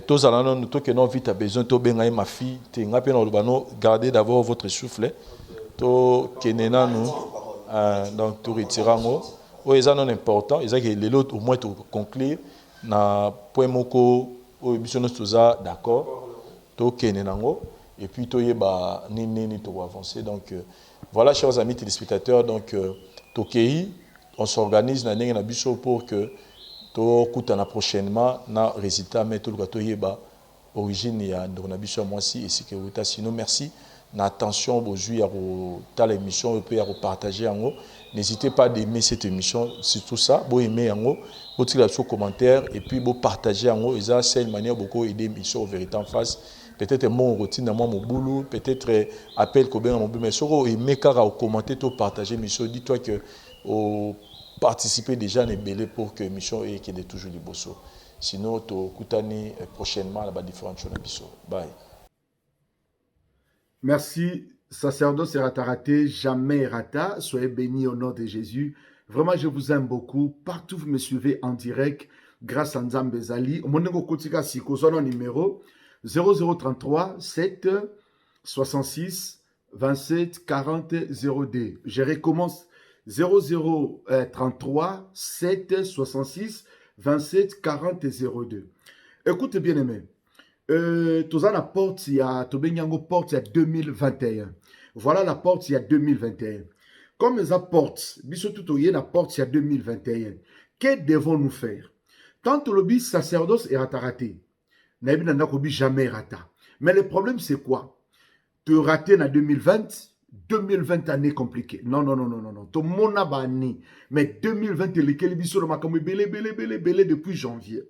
C: tous allons nous que non vite a besoin to benga ma fille te ngape no bano gardez d'abord votre souffle to kenena nous donc to retirango o eza non important eza que les autres au moins to conclure na point moko o biso no toza d'accord to kenenango et puis to yeba nini to avancer donc voilà chers amis téléspectateurs donc tokei on s'organise na ndenge na biso pour que tokutana prochainement na résultat mais tout le gâteau yeba origine ya ndona biso mwasi et sécurité sinon merci na attention bozui ya ta l'émission peut ya partager yango n'hésitez pas d'aimer cette émission c'est tout ça bo aimer yango bo tirer sur commentaire et puis bo partager yango et ça c'est une manière beaucoup aider émission vérité en face peut-être mon routine dans mon boulot peut-être appel ko ben mon mais soko aimer car au commenter to partager émission dis-toi que au participer déjà à belé pour que l'émission ait toujours du bosso. Sinon, tu kutani prochainement là-bas différentes choses. Bye.
M: Merci, sacerdoce Rataraté, jamais rata. Soyez bénis au nom de Jésus. Vraiment, je vous aime beaucoup. Partout, vous me suivez en direct grâce à Nzambe Zali. Mon numéro 0033 7 66 27 40 0D. Je recommence 0033 7 66 27 40 02. Écoutez bien aimé, tout ça la porte il y a porte il y a 2021. Voilà la porte il y a 2021. Comme les porte, biso tout la porte il y a 2021. Que devons-nous faire? Tant le bis sacerdoce est raté, n'abi jamais rata. Mais le problème c'est quoi? Tu raté en 2020. 2020 année compliquée. Non. Tout le monde a banni. Mais 2020, lesquels biso le makamou belé depuis janvier.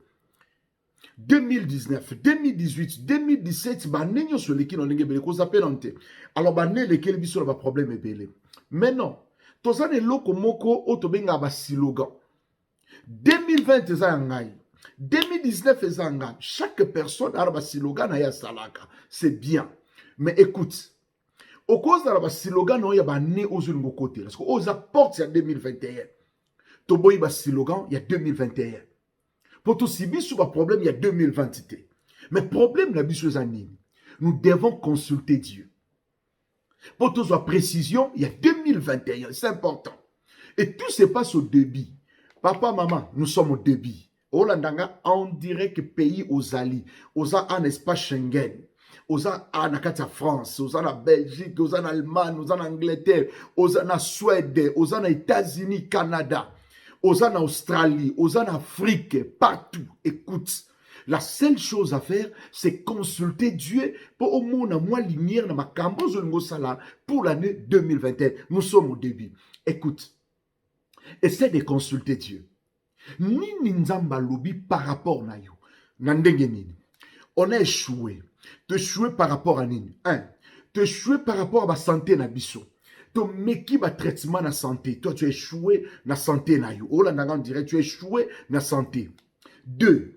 M: 2019, 2018, 2017, banni sur lesquels on est belé. Qu'on s'appelle ante. Alors banni lesquels biso le problème est belé. Mais non. Tout ça n'est loko moko otobenga ba slogan. 2020 zangai. 2019 zangai. Chaque personne a ba slogan na ya salaka. C'est bien. Mais écoute. Au cause de la slogan, il y a un né aux côté. Parce que aux apports, il y a 2021. Tobo, il y a un slogan, il y a 2021. Pour tout si sur un problème, il y a 2020. Mais problème, la nous devons consulter Dieu. Pour toute la précision, il y a 2021. C'est important. Et tout se passe au débit. Papa, maman, nous sommes au débit. Holandanga, on dirait que pays aux alliés. Aux un espace Schengen. Aux en France, aux en Belgique, aux en Allemagne, aux en Angleterre, aux en Suède, aux en États-Unis, Canada, aux en Australie, aux en Afrique, partout. Écoute, la seule chose à faire, c'est consulter Dieu pour au moins moins lumière dans ma pour l'année 2021. Nous sommes au début. Écoute, essaie de consulter Dieu. Ni nzamba lobi par rapport na yo. Nandenge on a échoué. Te échoué par rapport à nini? Te échoué par rapport à la santé na biso. Te meki ba traitement na santé. Toi, tu es échoué na santé na yo. Ola on dirait tu es échoué na santé. 2.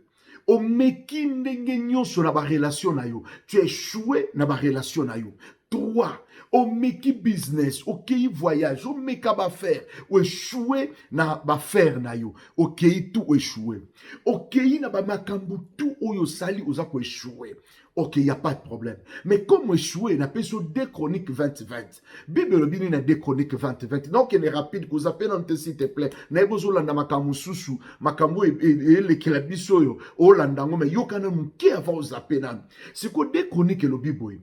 M: O meki ndenge nyonso na ba relation na yo. Tu es échoué na ba relation na yo. 3. O meki business, ok voyage, o meka ba faire, o échoué na ba faire na yo. Ok tout échoué. Ok na ba makambu tout oyo sali oza ko échoué. Ok, il n'y a pas de problème. Mais comme échoué, on appelle ça 2 Chroniques 20-20. Bible bini na 2 Chroniques 20-20. Donc, il est rapide, que vous appelez en s'il te plaît. Na ebozo landa makamu susu, makamu le kelabiso yo, o landa ngome, yo kana muke avant aux appels. C'est quoi 2 Chroniques le Bible?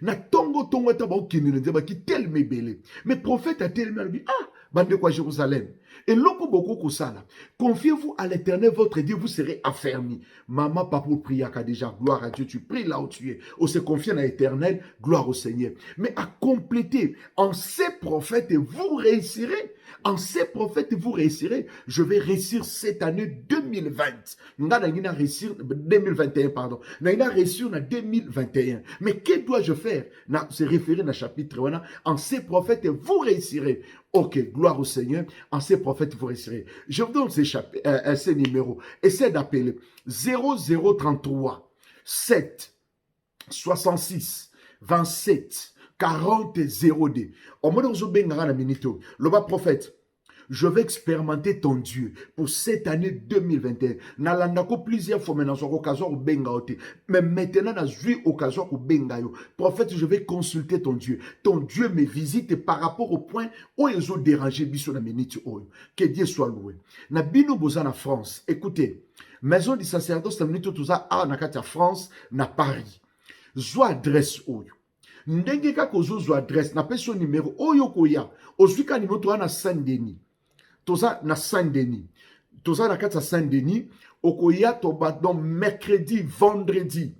M: Na tongo taba okini ne deba ki tel me belé. Mais prophète a tellement dit, bande quoi Jérusalem. Et l'autre beaucoup kosala. Confiez-vous à l'Éternel votre Dieu, vous serez affermis. Maman, papa, prier à déjà, gloire à Dieu, tu pries là où tu es. On se confie à l'Éternel, gloire au Seigneur. Mais à compléter, en ces prophètes, vous réussirez. En ces prophètes, vous réussirez. Je vais réussir cette année 2020. N'a réussir 2021, pardon. N'a réussir en 2021. Mais que dois-je faire? Se référer dans le chapitre 1. En ces prophètes, vous réussirez. Ok, gloire au Seigneur. En ces prophètes, vous réussirez. Je vous donne ces numéros. Essayez d'appeler 0033 7 66 27 40 0D. Au moment où vous avez un minute, le bas prophète, Je vais expérimenter ton Dieu pour cette année 2021. Nalandako plusieurs fois maintenant sur occasion au bengaote. Mais maintenant na zui occasion au bengayo. Prophète, je vais consulter ton Dieu. Ton Dieu me visite par rapport au point où ils ont dérangé biso na minute oyo. Que Dieu soit loué. Na bino boza na France. Écoutez, maison du sacerdoce na minute tout ça a na katia France na Paris. Zo adresse oyo. Ndenge kaka ozo adresse na peso numéro oyo koya. Ozuka numéro to na Saint-Denis. Toza na Saint-Denis. Toza na kata Saint-Denis. Okoya to donc mercredi, vendredi,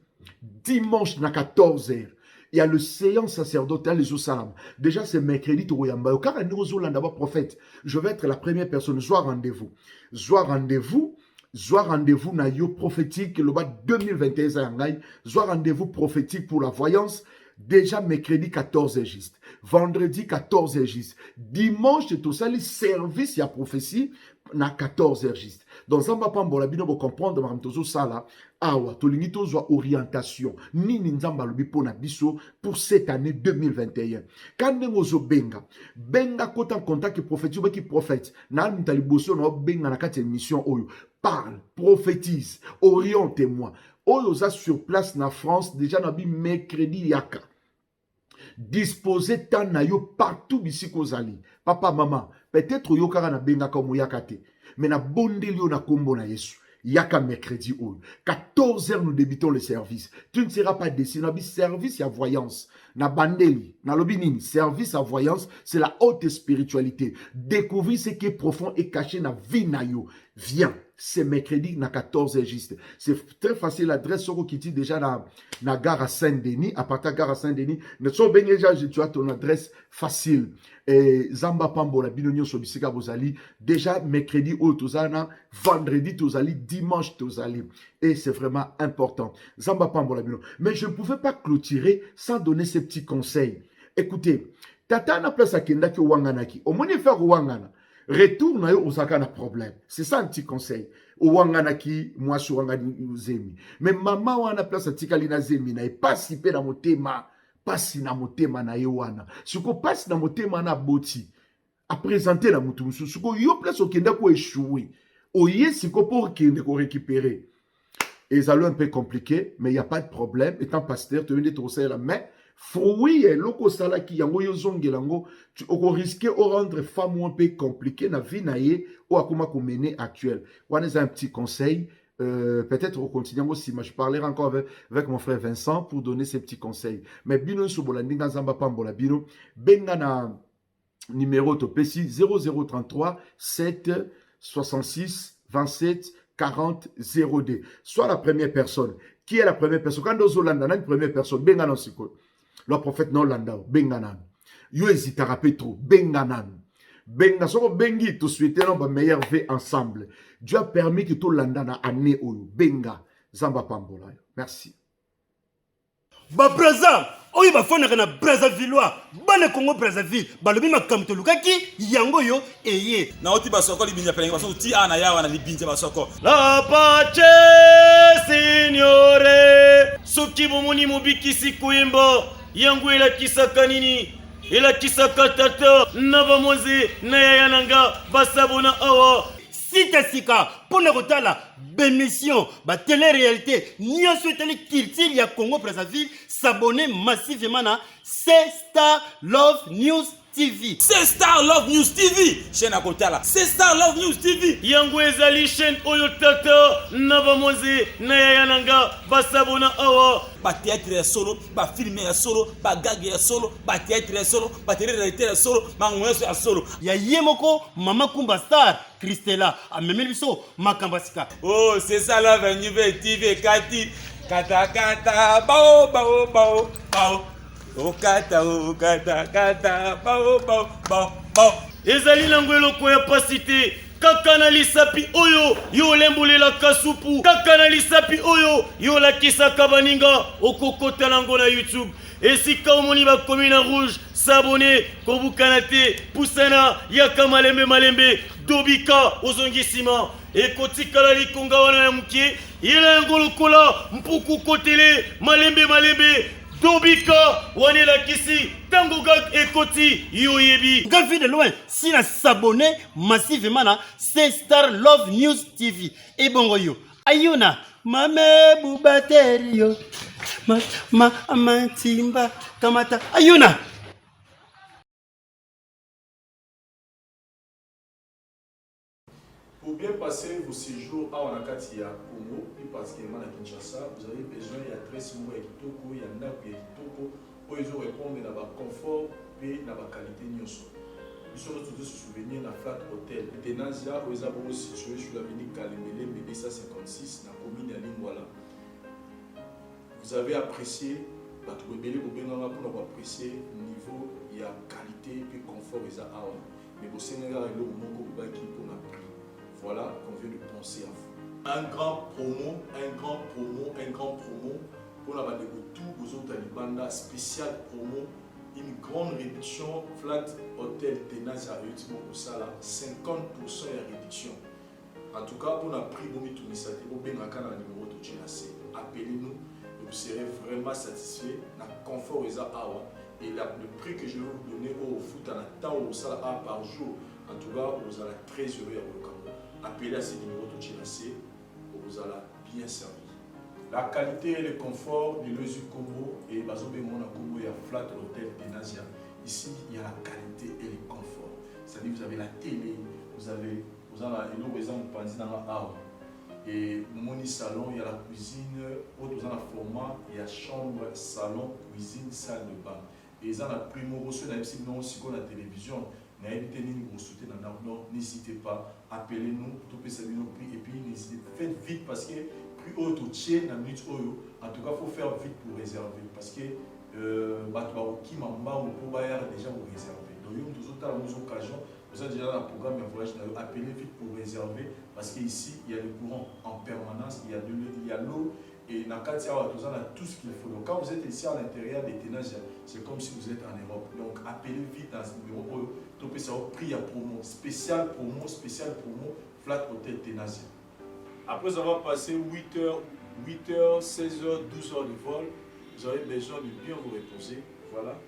M: dimanche na 14h. Il y a le séance sacerdotale les Salam. Déjà c'est mercredi to yamba. Car nous d'abord prophète. Je vais être la première personne. Sois rendez-vous. Sois rendez-vous. Sois rendez-vous na yo prophétique le bas 2021 zangay. Sois rendez-vous prophétique pour la voyance. Déjà mercredi 14 juste. Vendredi 14 juste. Dimanche tout ça les services y a prophétie na 14 juste. Dans un mapam bon la bino bo comprendre ma tozo sala awa to lingi tozo orientation ni nzamba lobi pona biso pour cette année 2021. Quand ngozo benga kota contact prophétique qui prophète na mtali boso na benga na kati mission oyo parle prophétise oriente-moi oyo za sur place na France déjà na bi mercredi yaka. Disposer tant na yo partout bisi kozali. Papa, maman, peut-être yo kara na benga comme yakate. Mais na bondeli yo na kombo na Yesu. Yaka mercredi ou 14h nous débutons le service. Tu ne seras pas déçu. Na bi service à voyance. Na bandeli, na lobinini, service à voyance, c'est la haute spiritualité. Découvrir ce qui est profond et caché na vie na yo. Viens, c'est mercredi na 14h juste. C'est très facile, l'adresse soro qui dit déjà na gare à Saint-Denis, à partir de gare à Saint-Denis. Ne so ben déjà, tu as ton adresse facile. Et Zamba Pambo, la binonio sobisika bozali, déjà mercredi ou tozana, vendredi tozali, dimanche tozali. Et c'est vraiment important. Zamba Pambo la binonio. Mais je ne pouvais pas clôturer sans donner ces petits conseils. Écoutez, tata na place à kendaki wanganaki. Au moins faire wangana. Retourne à Osaka na problème. C'est ça un petit conseil. Ouanganaki, moi sur Wangani Zemi. Mais maman wana place à Tikalina Zemi na pas si pe na motema, pas si na motema na yewana. Suko pas na motema na boti. A présenter la mutumu. Suko yo place au kenda ko échouer. Oye siko pour kende ko récupérer. Et ça un peu compliqué, mais il n'y a pas de problème. Étant pasteur, tu viens de te la main. Fruit et loko sala ki yango yo zongelango tu risquer de rendre femme un peu compliqué na vie na ye ou akoma ko mener actuel. Wana un petit conseil peut-être on continue aussi mais je parlerai encore avec mon frère Vincent pour donner ces petits conseils. Mais bino so bolandi na zamba pambola bino benga na numéro to PC 0033 7 66 27 40 0D. Soit la première personne. Qui est la première personne? Quand nous Zolanda, une première personne, benga non siko. Le prophète non landa, benga nan. Yo hésitera trop, benga nan. Benga soko bengi to souhaiter non meilleur vie ensemble. Dieu a permis que tout landa na année oyo. Benga zamba pambola. Merci.
N: Ba braza, oyi ba fona kana Brazzavillois, bana Congo Brazzaville, balobi makamto lukaki yango yo eye.
O: Na oti ba soko libinja pelenga baso ti ana yawa na libinja ba soko.
N: La pace signore, soki bomoni mobikisi kuimba, yango ela kisaka nini? Ela kisaka tata, na bamoze na yayananga basabona awa. Sika pona kotala bémission ba télé-réalité nyonso etali culture ya Congo Brazzaville s'abonner massivement na C-Star Love News TV.
O: C-Star Love News TV. Chaîne à kotala. C-Star Love News TV.
N: Yango ezali chaîne oyo tata na bamoze na yayananga basabona awa.
O: Ba théâtre ya solo, ba film ya solo, ba gag ya solo, ba théâtre ya solo, ba télé-réalité ya solo, ba ngweso ya solo.
N: Ya yemoko Mama Kumba Star Christella amemeli biso makambasika.
O: Oh, c'est ça la Nouvelle TV Kati. Kata kata bao bao bao bao. Oh kata kata bao bao bao bao.
N: Ezali langwelo ko ya pasité. Kaka na lisapi oyo yo lembulela kasupu. Kaka na lisapi oyo yo lakisa kabaninga okokota nango na YouTube. Esika omoni ba komina rouge s'abonner kobukanate pusana yaka malembe dobika ozongisima ekotikala likonga wana ya mukie ila ngolokola mpuku kotele malembe Tobika, Wanela Kisi, Tangoga Ekoti, Yoyebi.
P: Gavi de loin, si na s'abonner massivement à c'est Star Love News TV. Et bon yo, Ayuna, Mame Boubaterio, Matimba, Kamata, Ayuna.
C: Pour bien passer vos séjours à Wanakati à Congo, et particulièrement à Kinshasa, vous avez besoin de très souvent de Kitoko, il y a un app de Kitoko, pour les répondre à la confort et à la qualité de notre. Nous sommes tous se souvenir de la Flat Hotel. Tenazia, où ils sont situés sur l'avenue Kalemele, BD 156, dans la commune de Lingwala. Vous avez apprécié, pour apprécier le niveau, il y a qualité et confort, mais au Sénégal, il y a un moment qui pour la prix. Voilà qu'on vient de penser à vous. Un grand promo pour la bande de tout aux autres Talibanda, spécial promo, une grande réduction, Flat Hotel Tenazia au Sala, 50% de réduction. En tout cas, pour la prix, vous mettez tout ça, vous pouvez numéro de GNC. Appelez-nous, vous serez vraiment satisfait, dans le confort et le prix que je vais vous donner au foot à la temps au Sala par jour, en tout cas, vous allez très heureux à vous. Appelez à ces numéros de GNC, vous allez bien servir. La qualité et le confort de l'Ozu Congo et Bazobe Mona Congo et à Flat Hotel Tenazia. Ici, il y a la qualité et le confort. C'est-à-dire vous avez la télé, vous avez un exemple dans la et mon salon, il y a la cuisine, dans le format, il y a chambre, salon, cuisine, salle de bain. Et ils ont la primo reçu, la télévision. N'hésitez pas, appelez-nous, et puis n'hésitez pas, faites vite parce que plus haut au tien, en tout cas, il faut faire vite pour réserver parce que qui m'a déjà vous réserver. Donc, il y a des occasions, vous avez déjà un programme de voyage, appelez vite pour réserver parce qu'ici, il y a le courant en permanence, il y a l'eau. Et dans le tout ce qu'il faut. Donc, quand vous êtes ici à l'intérieur des Tenazia, c'est comme si vous êtes en Europe. Donc, appelez vite dans ce numéro. Topez ça au prix à promo. Spécial promo, Flat Hotel Tenazia. Après avoir passé 8h, 16h, 12h de vol, vous avez besoin de bien vous reposer. Voilà.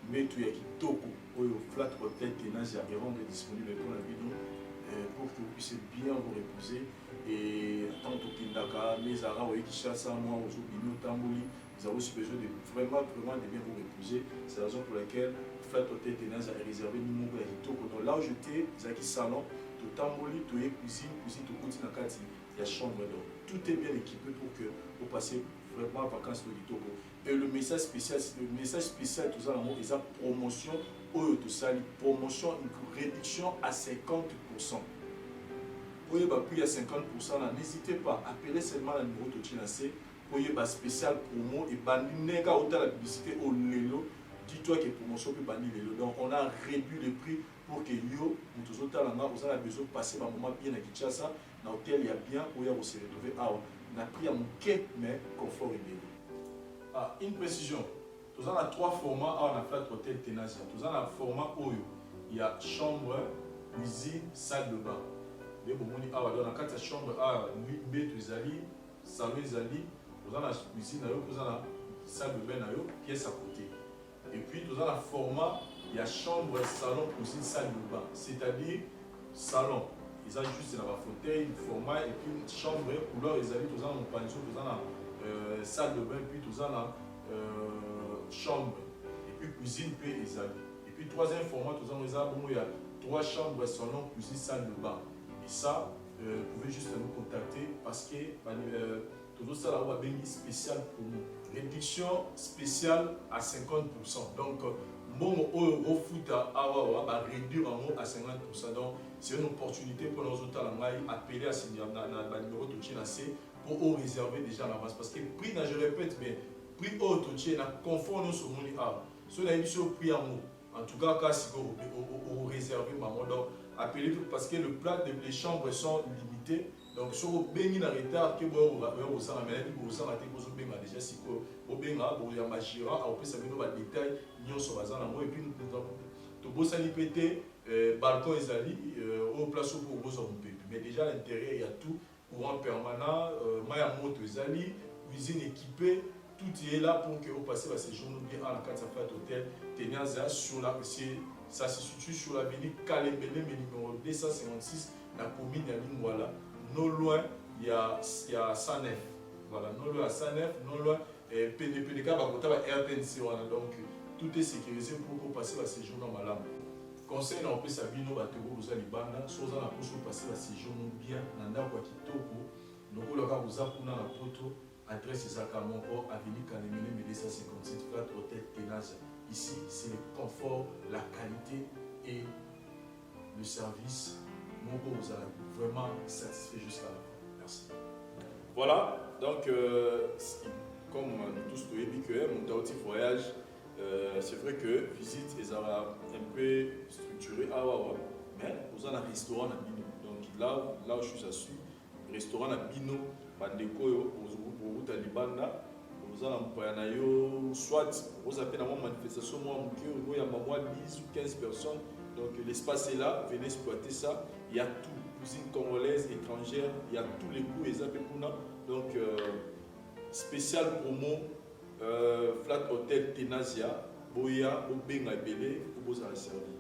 C: Mais tout y a qui toko au Flat Hotel Tenazia est rendu disponible pour la vidéo pour que vous puissiez bien vous reposer. Et tant que Kindaka, mes arabes, qui chassent à moi, aux opinions, Tambouli, nous avons aussi besoin de vraiment de bien vous reposer. C'est la raison pour laquelle Flat Hotel Tenazia est réservé numéro à Hitoko. Donc là où j'étais, Zaki Salon, tout Tambouli, tout cuisine, tout Koutinakati, il y a chambre d'eau. Tout est bien équipé pour que vous passiez vraiment en vacances au Hitoko. Et le message spécial, tout ça, c'est la promotion, promotion, une réduction à 50%. Pour y avoir plus à 50%, n'hésitez pas, appelez seulement le numéro de GNC pour y avoir spécial promo et banner la publicité au Lelo. Dis-toi que promotion peut banner Lelo. Donc on a réduit le prix pour que yo, nous tous autres vous avez besoin de passer un moment bien à Kinshasa, dans lequel il y a bien où vous se retrouver. On a pris à mon quai, mais confort et bien. Une précision. Nous avons 3 formats à la Flat Hotel Tenazia. Nous avons un format où il y a chambre, cuisine, salle de bain. Dans la chambre, il y a salon, vous avez la cuisine, vous avez la salle de bain, pièce à côté. Et puis, vous avez le format, il y a chambre, salon, cuisine, salle de bain. C'est-à-dire, salon, ils ont juste un fauteuil, format, et puis chambre, couleur, vous avez un panneau, vous avez la salle de bain, puis vous avez la chambre, et puis cuisine, puis ils ont. Et puis, troisième format, il y a 3 chambres, salon, cuisine, salle de bain. Et ça, vous pouvez juste nous contacter parce que tout ça là, c'est spécial pour nous. Réduction spéciale à 50%. Donc, bon, au foot, va réduire à 50%. Donc, c'est une opportunité pour nous autres à appeler à ce numéro de GNC pour réserver déjà à l'avance. Parce que prix, je répète, mais prix haut de GNC, confort nous sur mon art. Ce n'est pas sur prix à nous. En tout cas, si vous réservez, donc, appelez parce que le plat les chambres sont limitées. Donc, si vous avez un retard, que vous avez déjà si vous avez un magistrat, après ça vous avez des détails, et puis nous avons pété, balcon et au place pour vous en mais déjà à l'intérieur, il y a tout, courant permanent, moto cuisine équipée, tout est là pour que vous passiez à séjour bien à la carte de Flat Hotel Tenaza sur la ça se situe sur l'avenue Kalembele numéro 256 la commune de Lingwala. Non loin il y a Sanef. Voilà, non loin à Sanef, non loin PDK va compter à RTNC. Donc tout est sécurisé pour que vous passiez à séjour dans Malam. Conseil na opesa bino bateko bozali banda soza na poso passer la séjour bien na ndako kitoko nokoloka boza kuna na poto adresse ezaka moko avenue Kalemele 257 Flat Hotel Tenaza. Ici c'est le confort, la qualité et le service moko vous allez vraiment satisfait jusqu'à la fin. Merci. Voilà, donc comme nous tous nous dit que mon petit voyage c'est vrai que visite est un peu structurée mais vous avez un restaurant à Bino. Donc là où je suis assis, restaurant à Bino, Bandeko, vous avez Libanda, vous avez soit vous avez une manifestation, il y a 10 ou 15 personnes. Donc l'espace est là, venez exploiter ça. Il y a tout, cuisine congolaise, étrangère, il y a tous les goûts et Zapekuna. Donc spécial promo. Flat Hotel Tenasia, Boya, Obenga Bele, Oboza Servi.